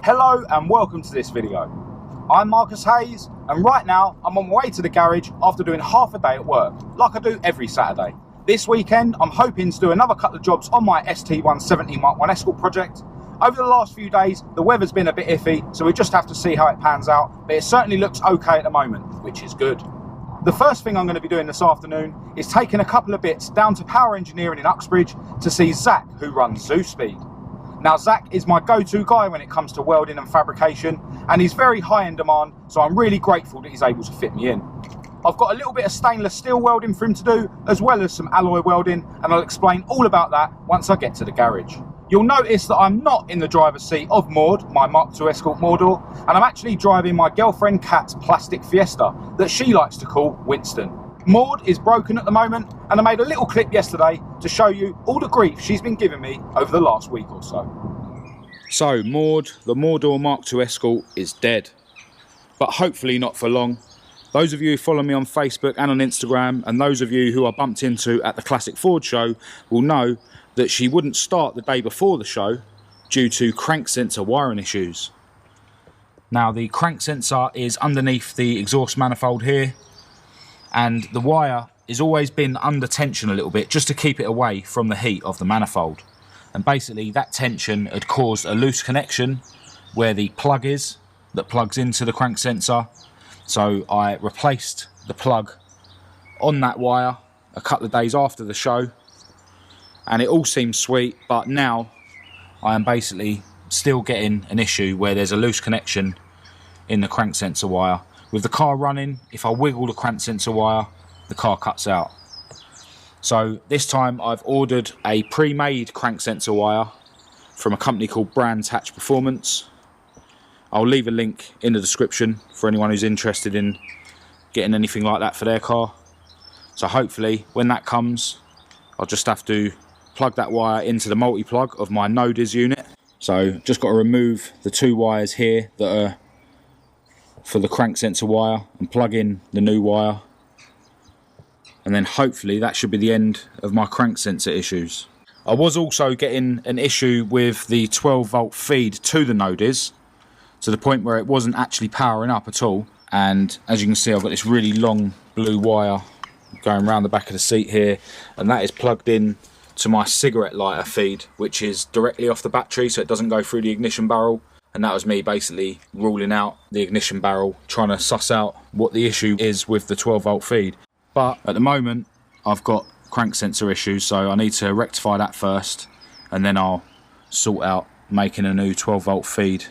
Hello and welcome to this video. I'm Marcus Hayes and right now I'm on my way to the garage after doing half a day at work, like I do every Saturday. This weekend I'm hoping to do another couple of jobs on my ST170 Mark 1 ESCORT project. Over the last few days the weather's been a bit iffy, so we just have to see how it pans out, but it certainly looks okay at the moment, which is good. The first thing I'm going to be doing this afternoon is taking a couple of bits down to Power Engineering in Uxbridge to see Zach, who runs Zewspeed. Now Zach is my go-to guy when it comes to welding and fabrication, and he's very high in demand, so I'm really grateful that he's able to fit me in. I've got a little bit of stainless steel welding for him to do, as well as some alloy welding, and I'll explain all about that once I get to the garage. You'll notice that I'm not in the driver's seat of MAUDE, my Mark II ESCORT MOREDOOR, and I'm actually driving my girlfriend Kat's plastic Fiesta that she likes to call Winston. MAUDE is broken at the moment, and I made a little clip yesterday to show you all the grief she's been giving me over the last week or so. So MAUDE, the MOREDOOR Mark II ESCORT is dead, but hopefully not for long. Those of you who follow me on Facebook and on Instagram, and those of you who I bumped into at the Classic Ford show, will know that she wouldn't start the day before the show due to crank sensor wiring issues. Now the crank sensor is underneath the exhaust manifold here, and the wire has always been under tension a little bit just to keep it away from the heat of the manifold. And basically that tension had caused a loose connection where the plug is that plugs into the crank sensor. So I replaced the plug on that wire a couple of days after the show, and it all seems sweet, but now I am basically still getting an issue where there's a loose connection in the crank sensor wire. With the car running, if I wiggle the crank sensor wire, the car cuts out. So this time I've ordered a pre-made crank sensor wire from a company called Brands Hatch Performance. I'll leave a link in the description for anyone who's interested in getting anything like that for their car. So hopefully when that comes, I'll just have to plug that wire into the multi-plug of my Naths unit. So just got to remove the two wires here that are for the crank sensor wire and plug in the new wire, and then hopefully that should be the end of my crank sensor issues. I was also getting an issue with the 12 volt feed to the Naths, to the point where it wasn't actually powering up at all. And as you can see, I've got this really long blue wire going around the back of the seat here, and that is plugged in to my cigarette lighter feed, which is directly off the battery, so it doesn't go through the ignition barrel. And that was me basically ruling out the ignition barrel, trying to suss out what the issue is with the 12 volt feed. But at the moment I've got crank sensor issues, so I need to rectify that first, and then I'll sort out making a new 12 volt feed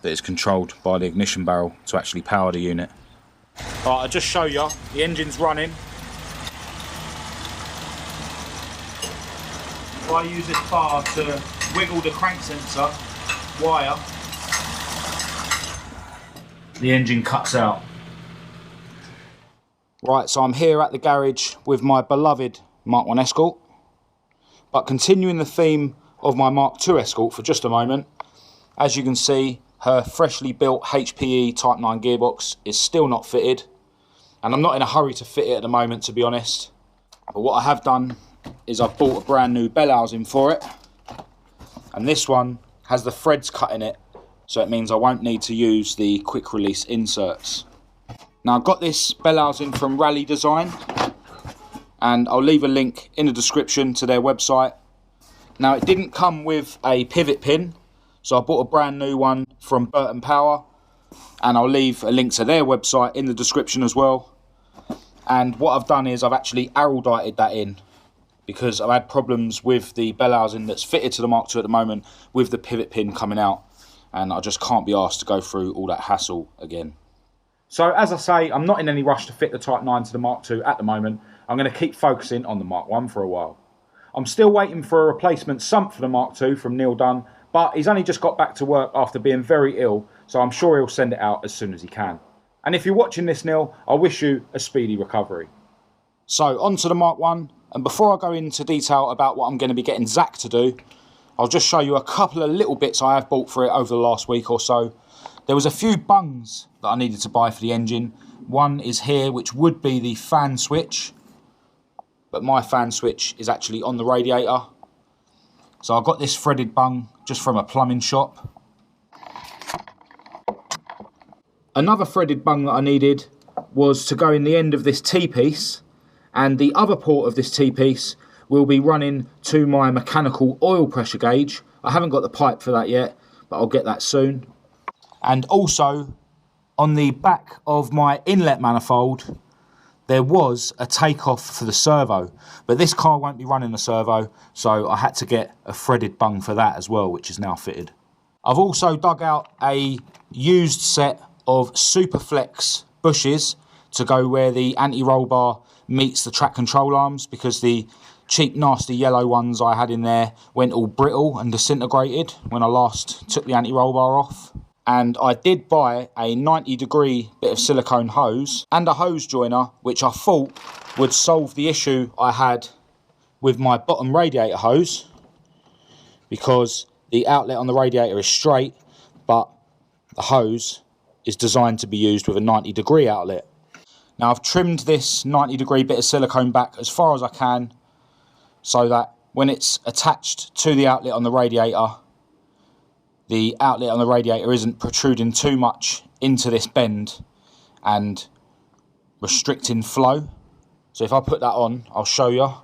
that is controlled by the ignition barrel to actually power the unit. Alright, I'll just show you, the engine's running. If I use this bar to wiggle the crank sensor wire, the engine cuts out. Right, so I'm here at the garage with my beloved Mark 1 ESCORT, but continuing the theme of my Mark II ESCORT for just a moment, as you can see, her freshly built HPE Type 9 gearbox is still not fitted, and I'm not in a hurry to fit it at the moment, to be honest. But what I have done is I've bought a brand new bell housing for it, and this one has the threads cut in it, so it means I won't need to use the quick release inserts. Now I've got this bell housing from Rally Design, and I'll leave a link in the description to their website. Now it didn't come with a pivot pin, so I bought a brand new one from Burton Power, and I'll leave a link to their website in the description as well. And what I've done is I've actually araldited that in, because I've had problems with the bell housing that's fitted to the Mark II at the moment with the pivot pin coming out, and I just can't be asked to go through all that hassle again. So as I say, I'm not in any rush to fit the Type 9 to the Mark II at the moment. I'm going to keep focusing on the Mark I for a while. I'm still waiting for a replacement sump for the Mark II from Neil Dunn, but he's only just got back to work after being very ill, so I'm sure he'll send it out as soon as he can. And if you're watching this, Neil, I wish you a speedy recovery. So on to the Mark I, and before I go into detail about what I'm going to be getting Zach to do, I'll just show you a couple of little bits I have bought for it over the last week or so. There was a few bungs that I needed to buy for the engine. One is here, which would be the fan switch, but my fan switch is actually on the radiator. So I got this threaded bung just from a plumbing shop. Another threaded bung that I needed was to go in the end of this T-piece, and the other port of this T-piece will be running to my mechanical oil pressure gauge. I haven't got the pipe for that yet, but I'll get that soon. And also, on the back of my inlet manifold, there was a takeoff for the servo, but this car won't be running the servo, so I had to get a threaded bung for that as well, which is now fitted. I've also dug out a used set of Superflex bushes to go where the anti-roll bar meets the track control arms, because the cheap nasty yellow ones I had in there went all brittle and disintegrated when I last took the anti-roll bar off. And I did buy a 90-degree bit of silicone hose and a hose joiner, which I thought would solve the issue I had with my bottom radiator hose, because the outlet on the radiator is straight, but the hose is designed to be used with a 90-degree outlet. Now I've trimmed this 90-degree bit of silicone back as far as I can, so that when it's attached to the outlet on the radiator isn't protruding too much into this bend and restricting flow. So if I put that on, I'll show you.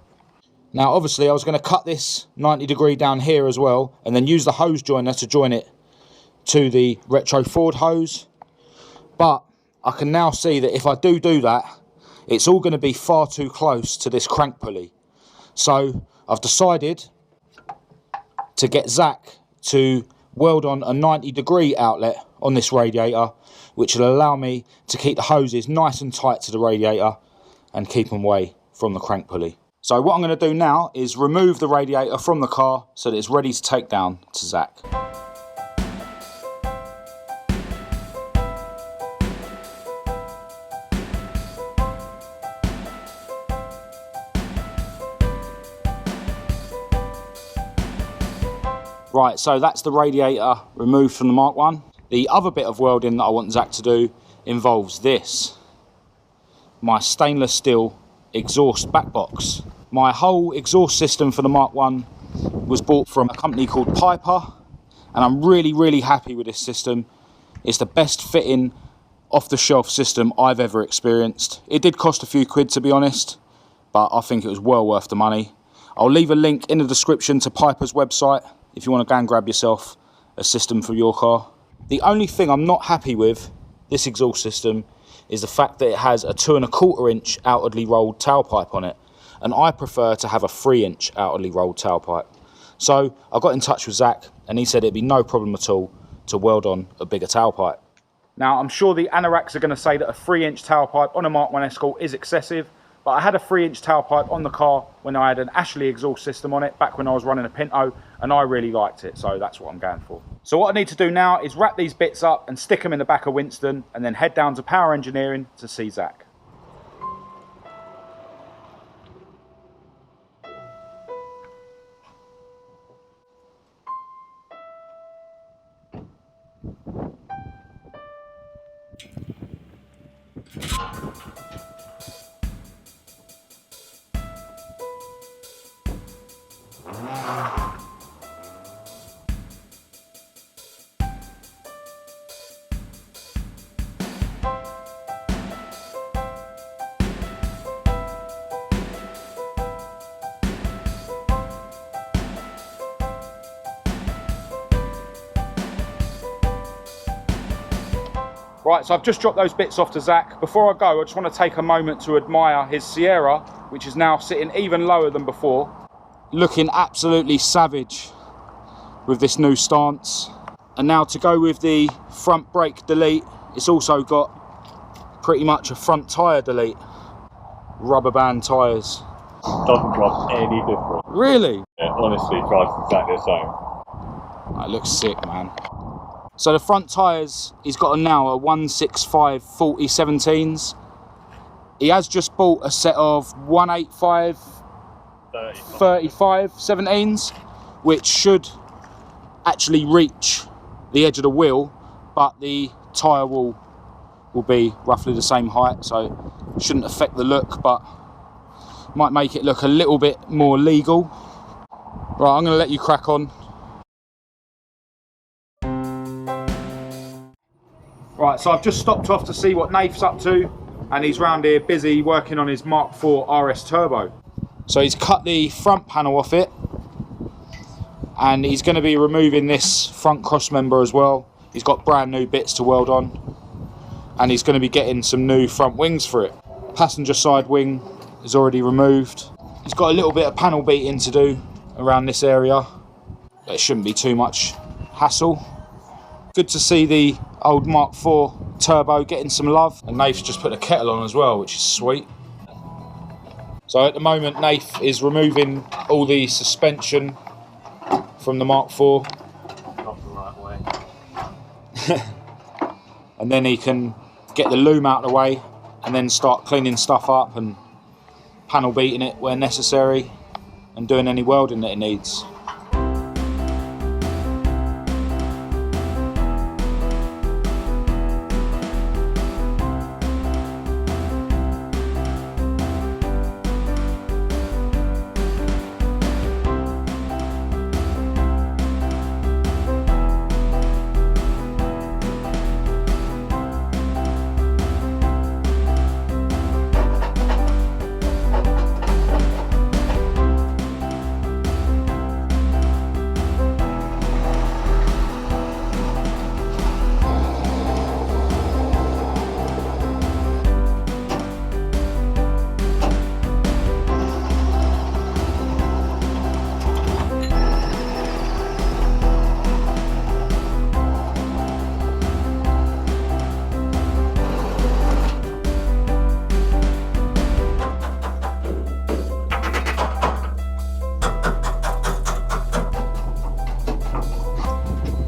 Now obviously I was going to cut this 90-degree down here as well, and then use the hose joiner to join it to the retro Ford hose. But I can now see that if I do that, it's all going to be far too close to this crank pulley. So I've decided to get Zach to weld on a 90-degree outlet on this radiator, which will allow me to keep the hoses nice and tight to the radiator and keep them away from the crank pulley. So what I'm going to do now is remove the radiator from the car so that it's ready to take down to Zach. Right, so that's the radiator removed from the Mark 1. The other bit of welding that I want Zach to do involves this, my stainless steel exhaust back box. My whole exhaust system for the Mark 1 was bought from a company called Piper, and I'm really happy with this system. It's the best fitting off-the-shelf system I've ever experienced. It did cost a few quid, to be honest, but I think it was well worth the money. I'll leave a link in the description to Piper's website if you want to go and grab yourself a system for your car. The only thing I'm not happy with this exhaust system is the fact that it has a 2 1/4 inch outwardly rolled tailpipe on it, and I prefer to have a 3 inch outwardly rolled tailpipe. So I got in touch with Zach, and he said it'd be no problem at all to weld on a bigger tailpipe. Now I'm sure the anoraks are going to say that a 3 inch tailpipe on a Mark 1 Escort is excessive, but I had a 3 inch tailpipe on the car when I had an Ashley exhaust system on it back when I was running a Pinto, and I really liked it, so that's what I'm going for. So what I need to do now is wrap these bits up and stick them in the back of Winston, and then head down to Power Engineering to see Zach. Right, so I've just dropped those bits off to Zach. Before I go, I just want to take a moment to admire his Sierra, which is now sitting even lower than before. Looking absolutely savage with this new stance. And now to go with the front brake delete, it's also got pretty much a front tyre delete. Rubber band tyres. Doesn't drive any different. Really? Yeah, honestly, it drives exactly the same. That looks sick, man. So the front tyres, he's got now a 165 40 17s. He has just bought a set of 185 35 17s, which should actually reach the edge of the wheel, but the tyre wall will be roughly the same height, so it shouldn't affect the look, but might make it look a little bit more legal. Right, I'm going to let you crack on. Right, so I've just stopped off to see what Nath's up to, and he's round here busy working on his Mark IV RS Turbo. So he's cut the front panel off it, and he's going to be removing this front cross member as well. He's got brand new bits to weld on, and he's going to be getting some new front wings for it. Passenger side wing is already removed. He's got a little bit of panel beating to do around this area, but it shouldn't be too much hassle. Good to see the old Mark IV Turbo getting some love, and Nath's just put a kettle on as well, which is sweet. So at the moment Nath is removing all the suspension from the Mark IV. Not the right way. And then he can get the loom out of the way and then start cleaning stuff up and panel beating it where necessary and doing any welding that it needs.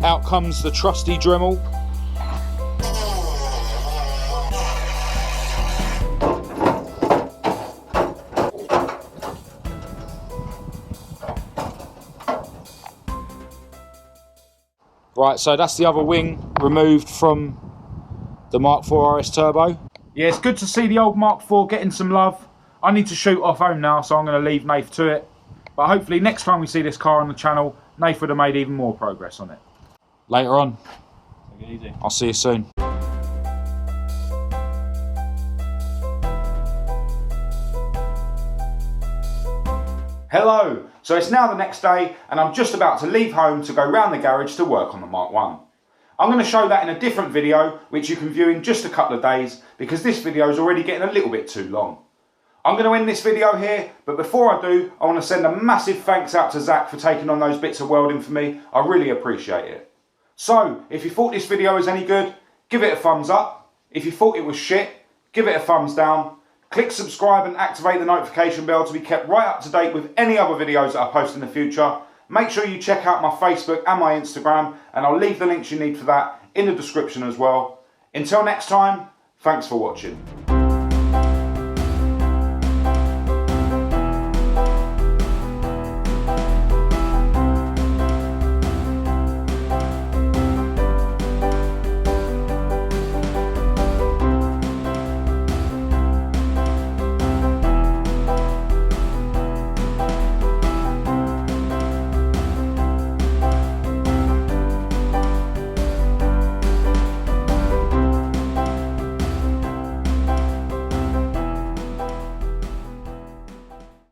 Out comes the trusty Dremel. Right, so that's the other wing removed from the Mark IV RS Turbo. Yeah, it's good to see the old Mark IV getting some love. I need to shoot off home now, so I'm going to leave Nath to it. But hopefully next time we see this car on the channel, Nath would have made even more progress on it. Later on. Take it easy. I'll see you soon. Hello! So it's now the next day and I'm just about to leave home to go round the garage to work on the Mark I. I'm going to show that in a different video which you can view in just a couple of days because this video is already getting a little bit too long. I'm going to end this video here, but before I do, I want to send a massive thanks out to Zach for taking on those bits of welding for me. I really appreciate it. So, if you thought this video was any good, give it a thumbs up. If you thought it was shit, give it a thumbs down. Click subscribe and activate the notification bell to be kept right up to date with any other videos that I post in the future. Make sure you check out my Facebook and my Instagram, and I'll leave the links you need for that in the description as well. Until next time, thanks for watching.